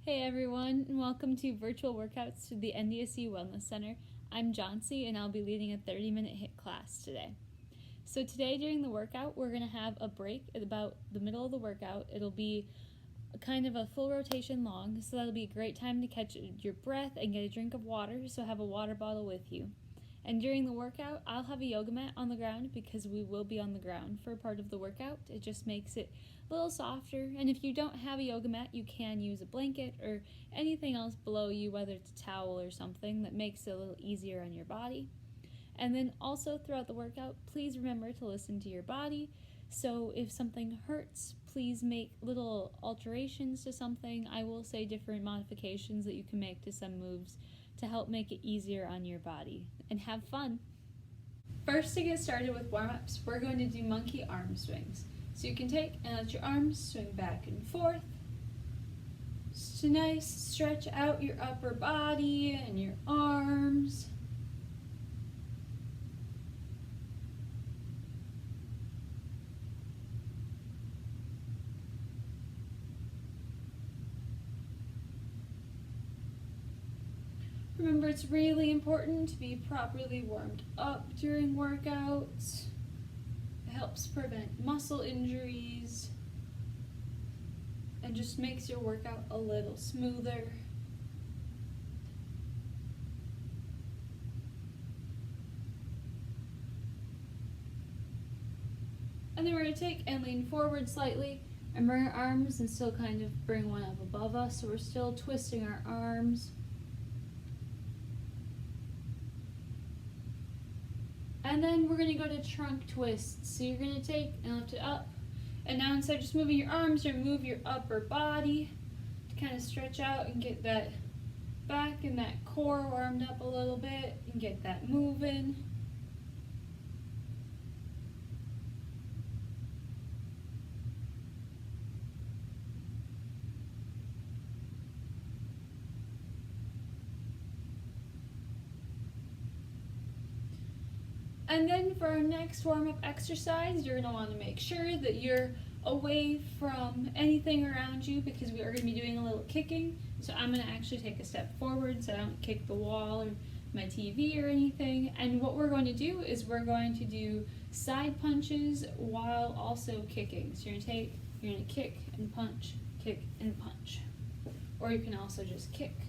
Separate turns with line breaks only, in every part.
Hey everyone, and welcome to virtual workouts to the NDSU Wellness Center. I'm Joncy, and I'll be leading a 30-minute HIIT class today. So today during the workout, we're going to have a break at about the middle of the workout. It'll be kind of a full rotation long, so that'll be a great time to catch your breath and get a drink of water, so have a water bottle with you. And during the workout, I'll have a yoga mat on the ground because we will be on the ground for part of the workout. It just makes it a little softer. And if you don't have a yoga mat, you can use a blanket or anything else below you, whether it's a towel or something that makes it a little easier on your body. And then also throughout the workout, please remember to listen to your body. So if something hurts, please make little alterations to something. I will say different modifications that you can make to some moves to help make it easier on your body, and have fun. First, to get started with warm-ups, we're going to do monkey arm swings. So you can take and let your arms swing back and forth. Just a nice stretch out your upper body and your arms. Remember, it's really important to be properly warmed up during workouts. It helps prevent muscle injuries and just makes your workout a little smoother. And then we're going to take and lean forward slightly and bring our arms and still kind of bring one up above us, so we're still twisting our arms. And then we're going to go to trunk twists. So you're going to take and lift it up. And now instead of just moving your arms, you're move your upper body to kind of stretch out and get that back and that core warmed up a little bit and get that moving. And then for our next warm-up exercise, you're going to want to make sure that you're away from anything around you because we are going to be doing a little kicking. So I'm going to actually take a step forward so I don't kick the wall or my TV or anything. And what we're going to do is we're going to do side punches while also kicking. So you're going to kick and punch, kick and punch. Or you can also just kick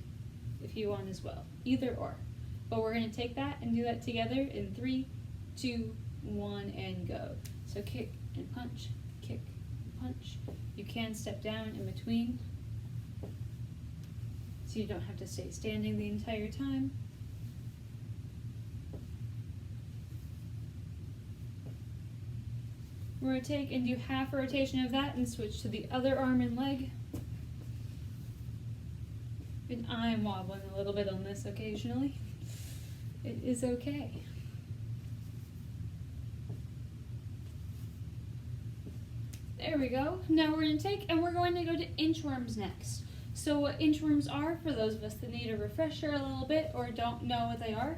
if you want as well, either or. But we're going to take that and do that together in 3, 2, 1, and go. So kick and punch, kick and punch. You can step down in between, so you don't have to stay standing the entire time. We're going to take and do half a rotation of that and switch to the other arm and leg. And I'm wobbling a little bit on this occasionally. It is okay. There we go. Now we're going to take and we're going to go to inchworms next. So what inchworms are, for those of us that need a refresher a little bit or don't know what they are,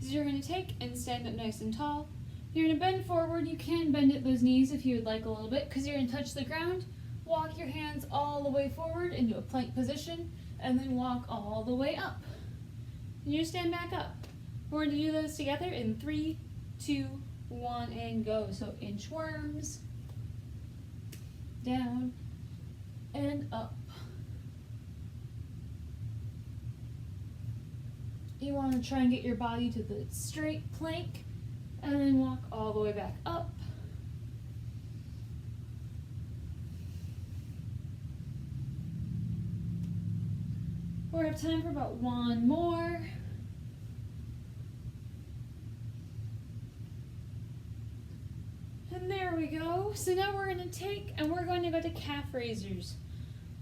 is you're going to take and stand up nice and tall. You're going to bend forward. You can bend at those knees if you would like a little bit because you're going to touch the ground. Walk your hands all the way forward into a plank position and then walk all the way up. And you stand back up. We're going to do those together in 3, 2, 1, and go. So inchworms, down, and up. You want to try and get your body to the straight plank, and then walk all the way back up. We have time for about one more. And there we go. So now we're going to take and we're going to go to calf raisers.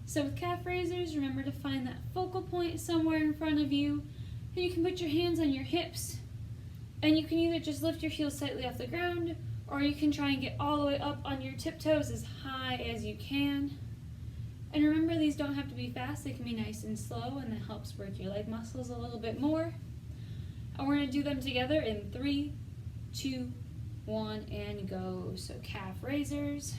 So with calf raisers, remember to find that focal point somewhere in front of you. And you can put your hands on your hips. And you can either just lift your heels slightly off the ground, or you can try and get all the way up on your tiptoes as high as you can. And remember, these don't have to be fast. They can be nice and slow, and that helps work your leg muscles a little bit more. And we're going to do them together in 3, 2, 1, and go. So calf raisers.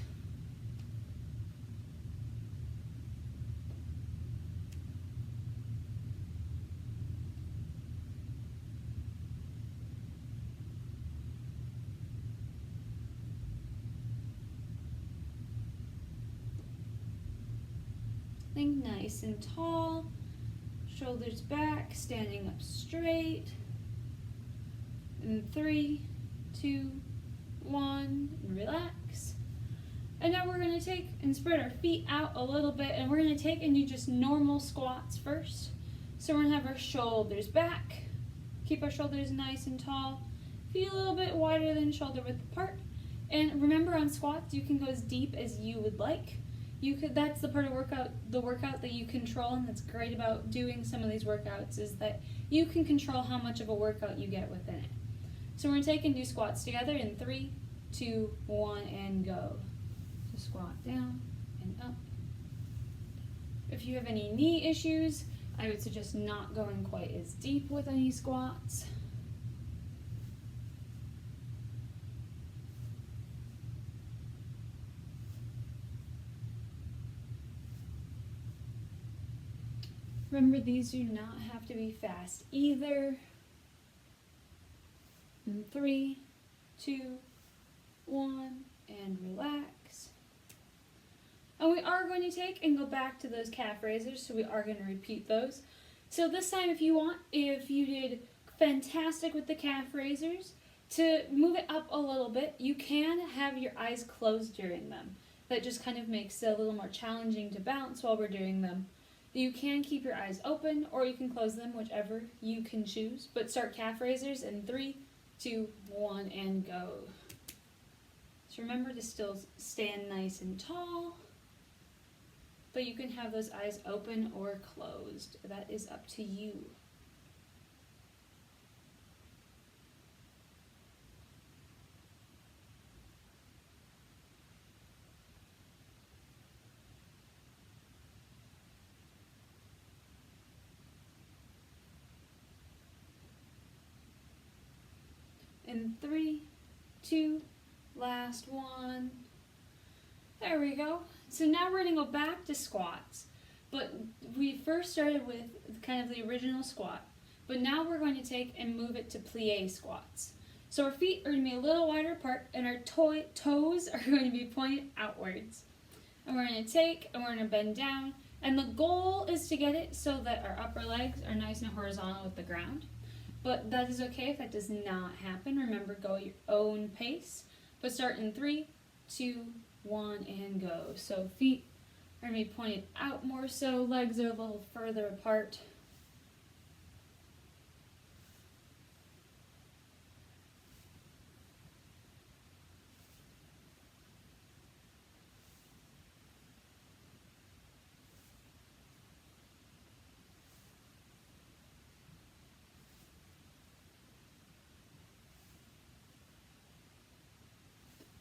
Think nice and tall, shoulders back, standing up straight. In 3, 2, 1, and relax. And now we're going to take and spread our feet out a little bit, and we're going to take and do just normal squats first. So we're going to have our shoulders back, keep our shoulders nice and tall, feet a little bit wider than shoulder width apart. And remember, on squats, you can go as deep as you would like. That's the part of the workout that you control, and that's great about doing some of these workouts is that you can control how much of a workout you get within it. So we're going to take and do squats together in 3, 2, 1, and go. So squat down and up. If you have any knee issues, I would suggest not going quite as deep with any squats. Remember, these do not have to be fast either. In 3, 2, 1, and relax. And we are going to take and go back to those calf raisers, so we are going to repeat those. So this time, if you did fantastic with the calf raisers, to move it up a little bit, you can have your eyes closed during them. That just kind of makes it a little more challenging to balance while we're doing them. You can keep your eyes open, or you can close them, whichever you can choose. But start calf raisers in 3, 2, 1, and go. So remember to still stand nice and tall, but you can have those eyes open or closed. That is up to you. In 3, 2, last one. There we go. So now we're going to go back to squats. But we first started with kind of the original squat. But now we're going to take and move it to plie squats. So our feet are going to be a little wider apart, and our toes are going to be pointed outwards. And we're going to take and we're going to bend down. And the goal is to get it so that our upper legs are nice and horizontal with the ground. But that is okay if that does not happen. Remember, go at your own pace. But start in 3, 2, 1, and go. So feet are going to be pointed out more so. Legs are a little further apart.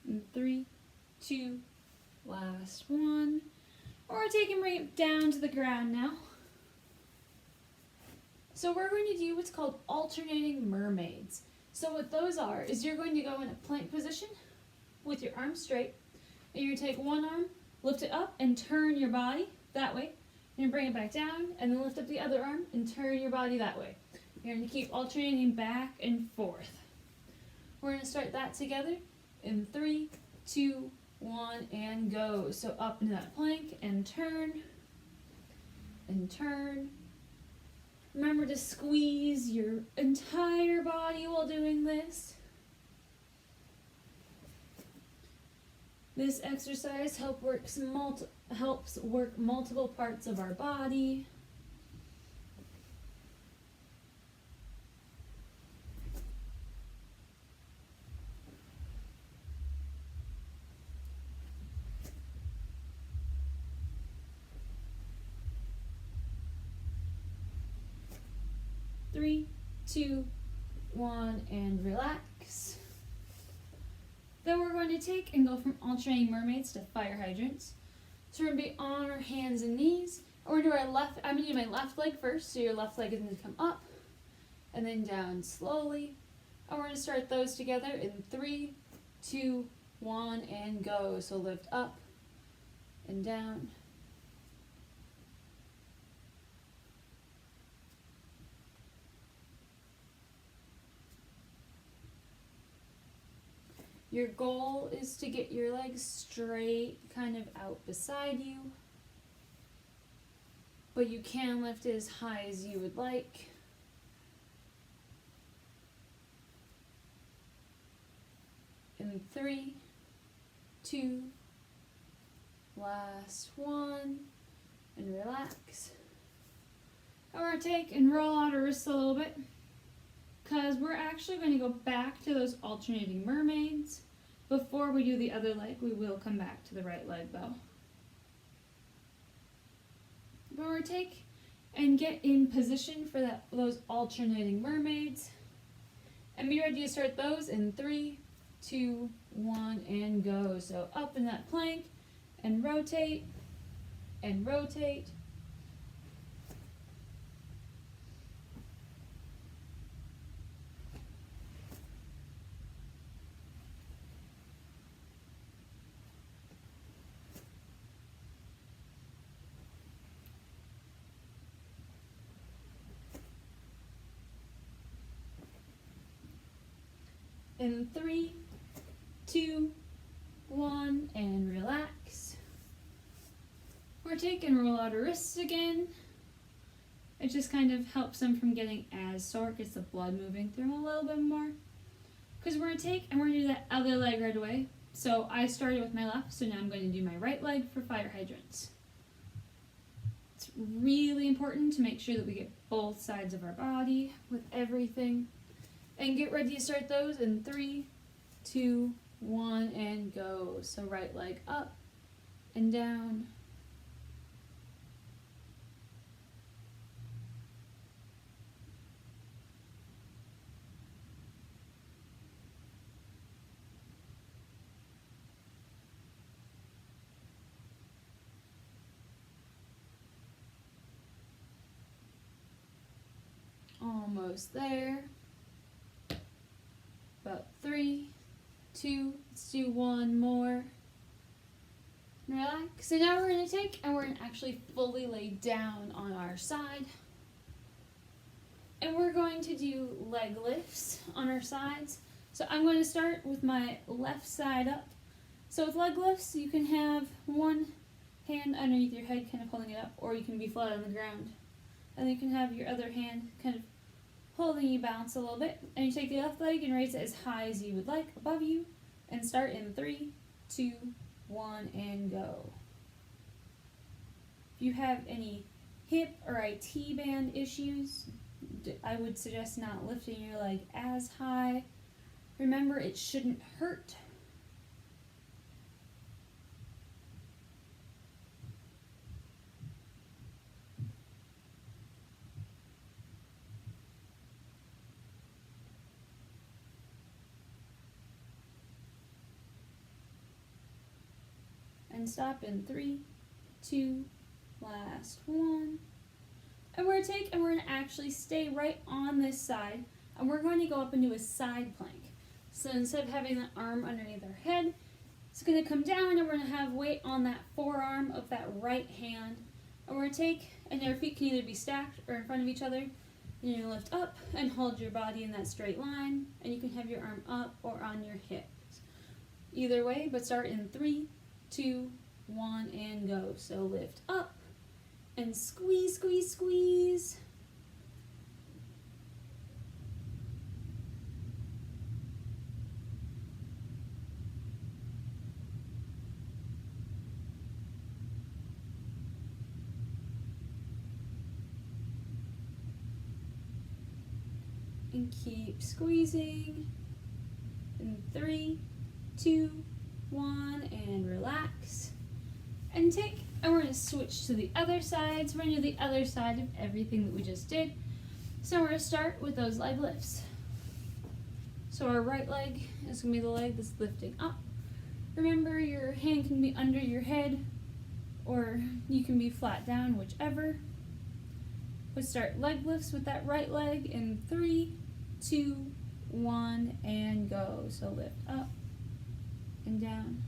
In 3, 2, last one. Or take and bring it down to the ground now. So we're going to do what's called alternating mermaids. So what those are is you're going to go in a plank position with your arms straight. And you're going to take one arm, lift it up, and turn your body that way. You're going to bring it back down, and then lift up the other arm and turn your body that way. You're going to keep alternating back and forth. We're going to start that together in 3, 2, 1, and go. So up into that plank and turn and turn. Remember to squeeze your entire body while doing this. This exercise helps work multiple parts of our body. Three, 2, 1, and relax. Then we're going to take and go from alternating mermaids to fire hydrants. So we're going to be on our hands and knees. And we're going to do I'm going to do my left leg first, so your left leg is going to come up and then down slowly. And we're going to start those together in 3, 2, 1, and go. So lift up and down. Your goal is to get your legs straight, kind of out beside you. but you can lift it as high as you would like. In 3, 2, last one, and relax. And we're going to take and roll out our wrists a little bit, because we're actually going to go back to those alternating mermaids. Before we do the other leg, we will come back to the right leg though. But we're going to take and get in position for those alternating mermaids. And be ready to start those in 3, 2, 1, and go. So up in that plank, and rotate, and rotate. In 3, 2, 1, and relax. Or take and roll out our wrists again. It just kind of helps them from getting as sore, gets the blood moving through them a little bit more. Because we're going to take and we're going to do that other leg right away. So I started with my left, so now I'm going to do my right leg for fire hydrants. It's really important to make sure that we get both sides of our body with everything. And get ready to start those in 3, 2, 1, and go. So right leg up and down. Almost there. About 3, 2, let's do one more. Relax. So now we're going to take and we're going to actually fully lay down on our side. And we're going to do leg lifts on our sides. So I'm going to start with my left side up. So with leg lifts, you can have one hand underneath your head kind of holding it up, or you can be flat on the ground. And then you can have your other hand kind of holding you balance a little bit, and you take the left leg and raise it as high as you would like above you, and start in 3, 2, 1, and go. If you have any hip or IT band issues, I would suggest not lifting your leg as high. Remember, it shouldn't hurt. And stop in 3, 2, last one. And we're going to take and we're going to actually stay right on this side, and we're going to go up and do a side plank. So instead of having the arm underneath our head, it's going to come down, and we're going to have weight on that forearm of that right hand. And we're going to take, and your feet can either be stacked or in front of each other. And you're going to lift up and hold your body in that straight line, and you can have your arm up or on your hips. Either way, but start in 3, 2, 1, and go. So lift up and squeeze, squeeze, squeeze. And keep squeezing. In 3, 2, 1, and relax. And take, and we're going to switch to the other side. So we're going to do the other side of everything that we just did. So we're going to start with those leg lifts. So our right leg is going to be the leg that's lifting up. Remember, your hand can be under your head, or you can be flat down, whichever. We'll start leg lifts with that right leg in 3, 2, 1, and go. So lift up and down.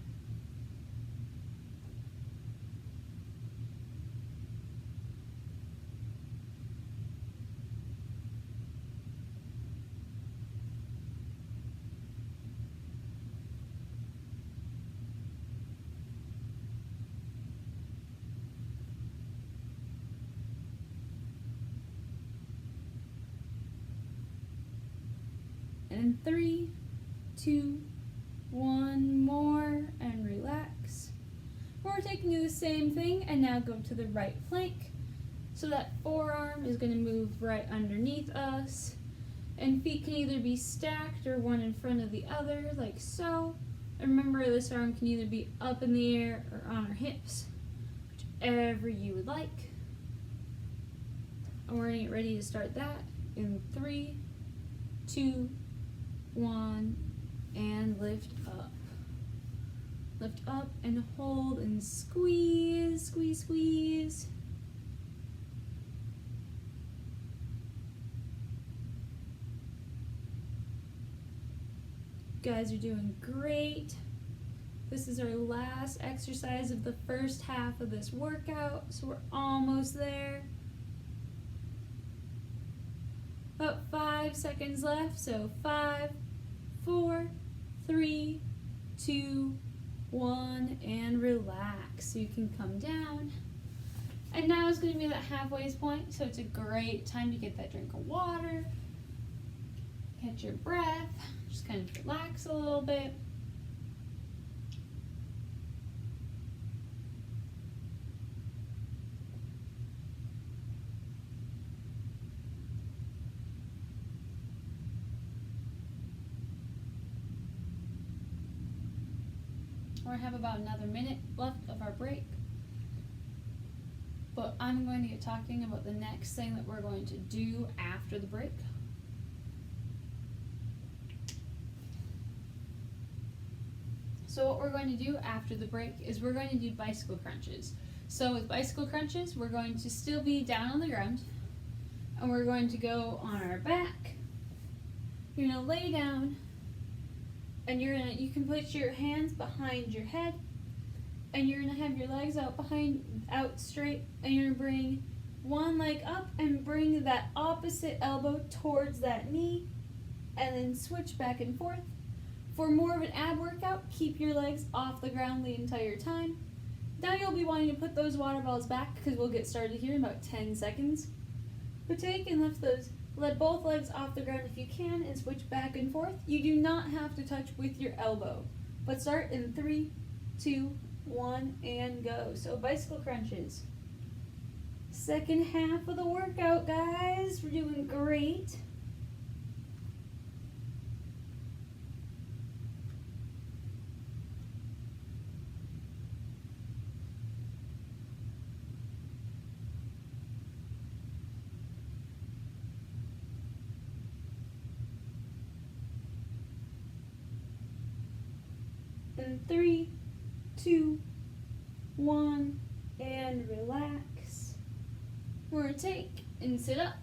And 3, 2, 1 more, and relax. We're taking the same thing and now go to the right plank. So that forearm is going to move right underneath us. And feet can either be stacked or one in front of the other, like so. And remember, this arm can either be up in the air or on our hips, whichever you would like. And we're going to get ready to start that in 3, 2, 1, and lift up. Lift up and hold and squeeze, squeeze, squeeze. You guys are doing great. This is our last exercise of the first half of this workout, so we're almost there. About 5 seconds left, so 5, 4, 3, 2, 1, and relax. So you can come down. And now is going to be that halfway point, so it's a great time to get that drink of water, catch your breath, just kind of relax a little bit. We have about another minute left of our break. But I'm going to get talking about the next thing that we're going to do after the break. So what we're going to do after the break is we're going to do bicycle crunches. So with bicycle crunches, we're going to still be down on the ground, and we're going to go on our back. You're going to lay down, and you can put your hands behind your head, and you're going to have your legs out straight, and you're going to bring one leg up and bring that opposite elbow towards that knee, and then switch back and forth. For more of an ab workout, keep your legs off the ground the entire time. Now you'll be wanting to put those water balls back because we'll get started here in about 10 seconds. But take and let both legs off the ground if you can and switch back and forth. You do not have to touch with your elbow. But start in 3, 2, 1, and go. So bicycle crunches. Second half of the workout, guys. We're doing great. In 3, 2, 1, and relax. We're going to take and sit up.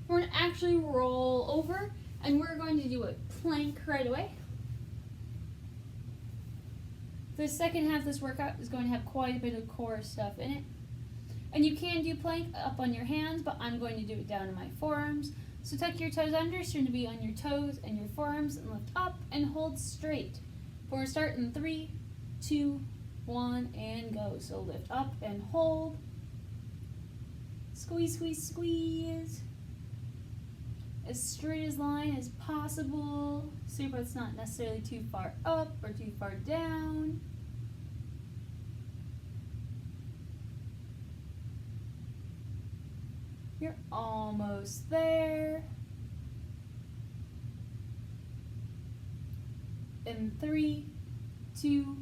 We're going to actually roll over, and we're going to do a plank right away. The second half of this workout is going to have quite a bit of core stuff in it. And you can do plank up on your hands, but I'm going to do it down in my forearms. So tuck your toes under, so you're going to be on your toes and your forearms, and lift up and hold straight. We're going to start in 3, 2, 1, and go. So lift up and hold. Squeeze, squeeze, squeeze. As straight as line as possible. So your butt's not necessarily too far up or too far down. You're almost there. In 3, 2,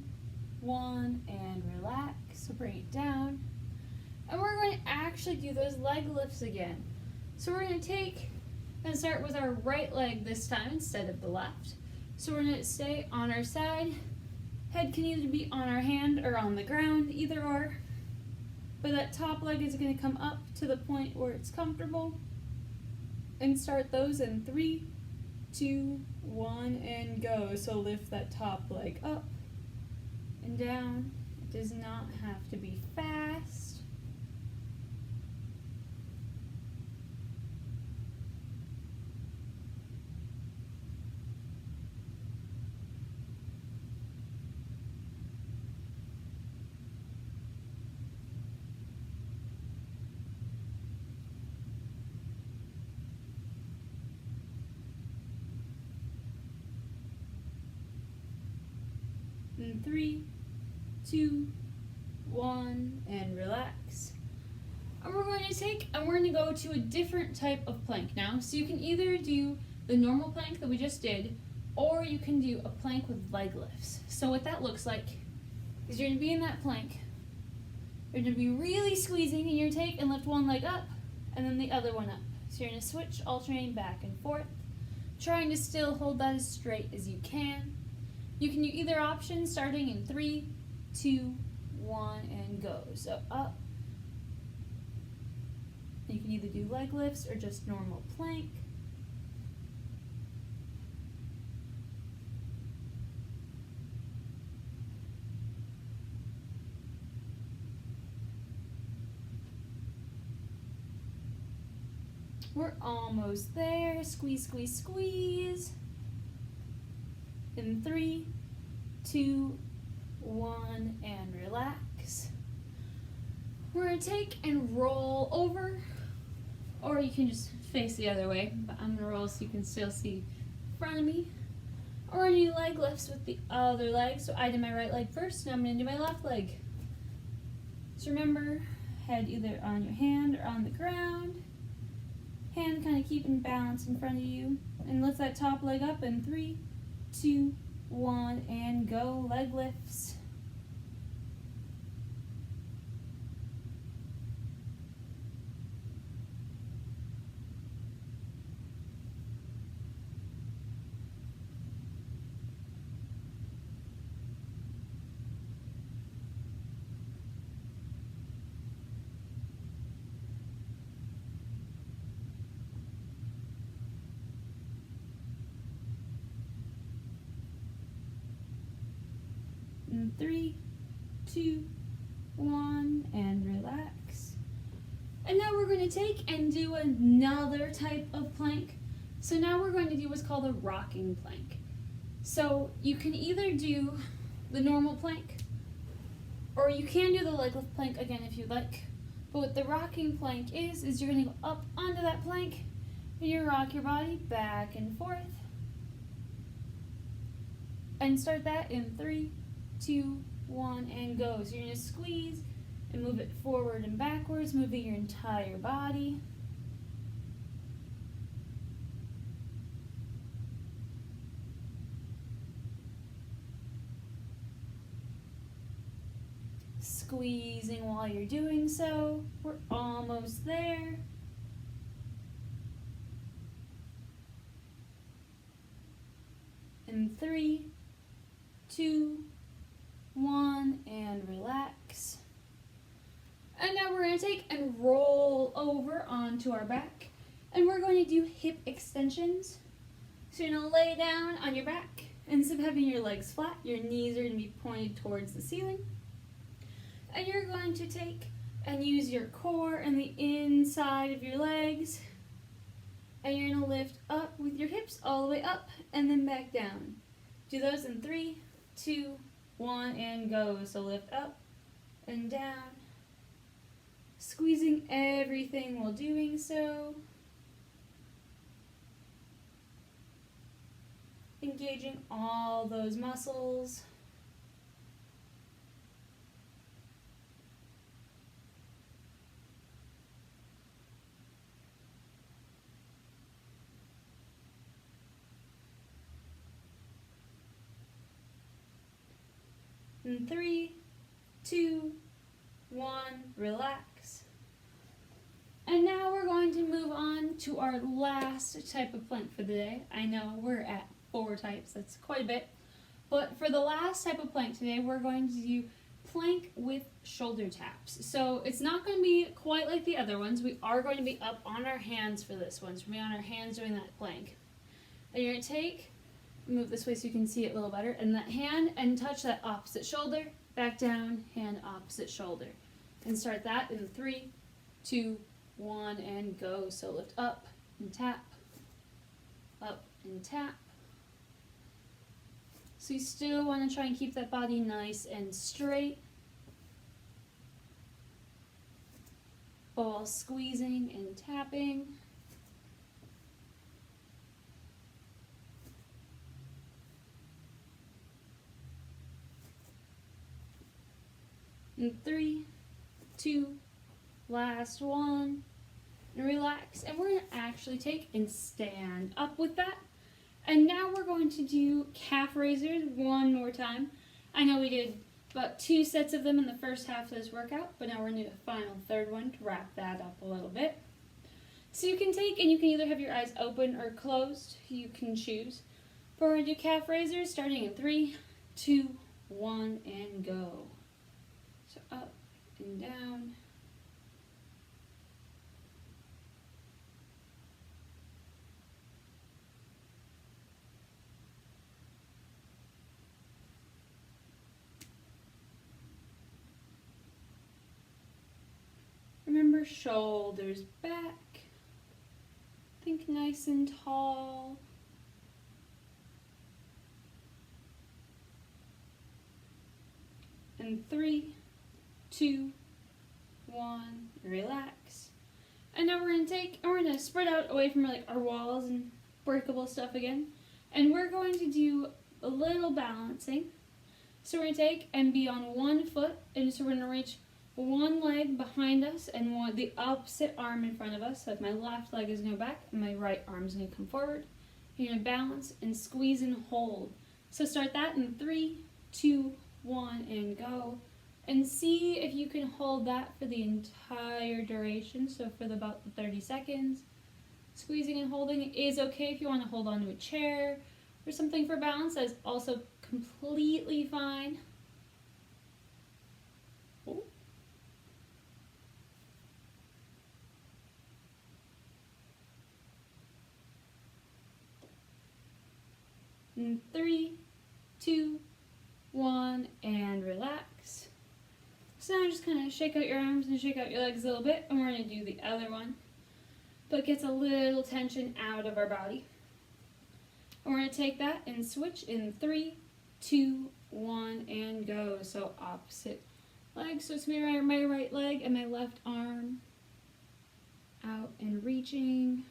1, and relax. So bring it down. And we're going to actually do those leg lifts again. So we're going to take and start with our right leg this time instead of the left. So we're going to stay on our side. Head can either be on our hand or on the ground, either or. But that top leg is going to come up to the point where it's comfortable. And start those in 3, 2, 1, and go. So lift that top leg up and down. It does not have to be fast. In 3, 2, 1, and relax. And we're going to go to a different type of plank now. So you can either do the normal plank that we just did, or you can do a plank with leg lifts. So what that looks like is you're going to be in that plank. You're going to be really squeezing, and you're going to take and lift one leg up, and then the other one up. So you're going to switch, alternating back and forth, trying to still hold that as straight as you can. You can do either option, starting in 3, 2, 1, and go. So up. You can either do leg lifts or just normal plank. We're almost there. Squeeze, squeeze, squeeze. In 3, 2, 1, and relax. We're going to take and roll over, or you can just face the other way, but I'm going to roll so you can still see in front of me. Or I do leg lifts with the other leg. So I did my right leg first, now I'm going to do my left leg. So remember, head either on your hand or on the ground. Hand kind of keeping balance in front of you. And lift that top leg up in 3, 2, 1, and go. Leg lifts. In 3, 2, 1, and relax. And now we're going to take and do another type of plank. So now we're going to do what's called a rocking plank. So you can either do the normal plank, or you can do the leg lift plank again if you'd like. But what the rocking plank is you're going to go up onto that plank, and you rock your body back and forth. And start that in 3, 2, 1, and go. So you're going to squeeze and move it forward and backwards, moving your entire body. Squeezing while you're doing so. We're almost there. In 3, 2, 1, and relax. And now we're going to take and roll over onto our back, and we're going to do hip extensions. So you're going to lay down on your back. Instead of having your legs flat, your knees are going to be pointed towards the ceiling. And you're going to take and use your core and the inside of your legs, and you're going to lift up with your hips all the way up and then back down. Do those in 3, 2, 1, and go. So lift up and down, squeezing everything while doing so, engaging all those muscles. In 3, 2, 1, relax. And now we're going to move on to our last type of plank for the day. I know we're at 4 types, that's quite a bit. But for the last type of plank today, we're going to do plank with shoulder taps. So it's not going to be quite like the other ones. We are going to be up on our hands for this one. So we're going to be on our hands doing that plank. And you're going to take, move this way so you can see it a little better, and that hand and touch that opposite shoulder, back down, hand opposite shoulder. And start that in 3, 2, 1, and go. So lift up and tap, up and tap. So you still want to try and keep that body nice and straight, but while squeezing and tapping. In 3, 2, last one. And relax. And we're going to actually take and stand up with that. And now we're going to do calf raisers one more time. I know we did about 2 sets of them in the first half of this workout, but now we're going to do the final third one to wrap that up a little bit. So you can take, and you can either have your eyes open or closed. You can choose. But we're going to do calf raisers starting in 3, 2, 1, and go. So up and down. Remember, shoulders back. Think nice and tall. And 3, 2, 1, relax. And now we're going to spread out away from like our walls and breakable stuff again. And we're going to do a little balancing. So we're going to take and be on one foot, and so we're going to reach one leg behind us and the opposite arm in front of us. So if my left leg is going to go back and my right arm is going to come forward, you're going to balance and squeeze and hold. So start that in 3, 2, 1, and go. And see if you can hold that for the entire duration. So for about 30 seconds. Squeezing and holding is okay if you want to hold onto a chair or something for balance. That is also completely fine. Oh. In 3, 2, 1, and relax. So now just kind of shake out your arms and shake out your legs a little bit, and we're going to do the other one, but gets a little tension out of our body. And we're going to take that and switch in 3, 2, 1, and go. So opposite leg. So it's my right leg and my left arm out and reaching.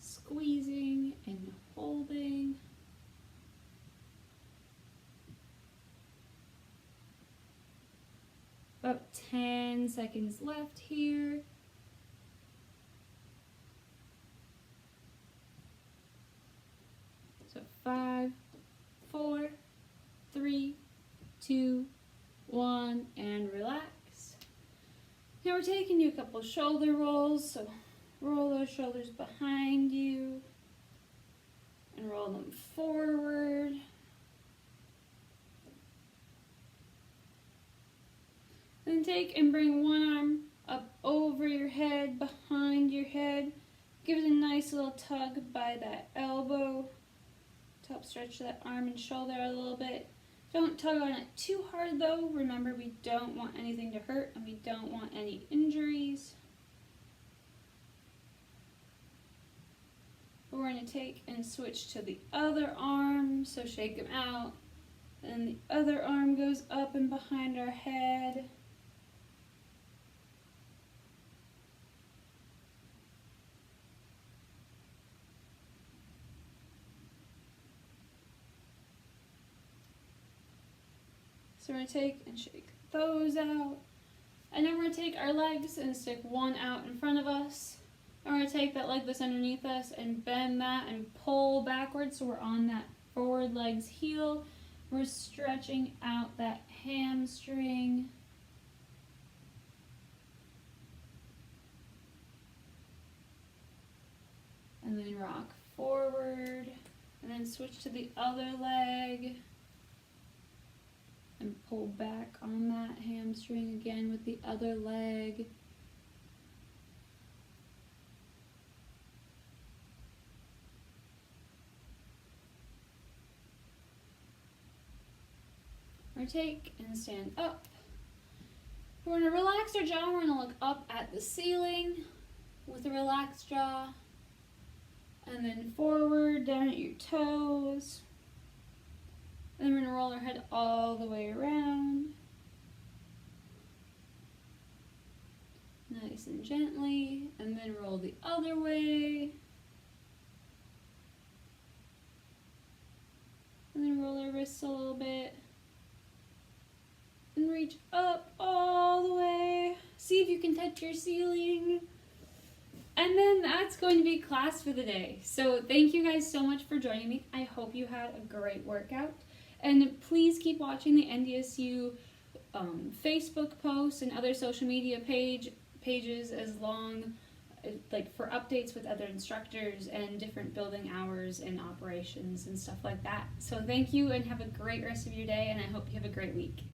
Squeezing and holding. About 10 seconds left here. So 5, 4, 3, 2, 1, and relax. Now we're taking you a couple shoulder rolls, so roll those shoulders behind you and roll them forward. Then take and bring one arm up over your head, behind your head. Give it a nice little tug by that elbow to help stretch that arm and shoulder out a little bit. Don't tug on it too hard though. Remember, we don't want anything to hurt and we don't want any injuries. We're going to take and switch to the other arm, so shake them out. Then the other arm goes up and behind our head. So we're going to take and shake those out. And then we're going to take our legs and stick one out in front of us. And we're going to take that leg that's underneath us and bend that and pull backwards so we're on that forward leg's heel. We're stretching out that hamstring. And then rock forward. And then switch to the other leg. And pull back on that hamstring again with the other leg. Or take and stand up. We're going to relax our jaw. We're going to look up at the ceiling with a relaxed jaw. And then forward, down at your toes. And then we're going to roll our head all the way around. nice and gently, and then roll the other way. And then roll our wrists a little bit. And reach up all the way. See if you can touch your ceiling. And then that's going to be class for the day. So thank you guys so much for joining me. I hope you had a great workout. And please keep watching the NDSU Facebook posts and other social media pages as long for updates with other instructors and different building hours and operations and stuff like that. So thank you and have a great rest of your day, and I hope you have a great week.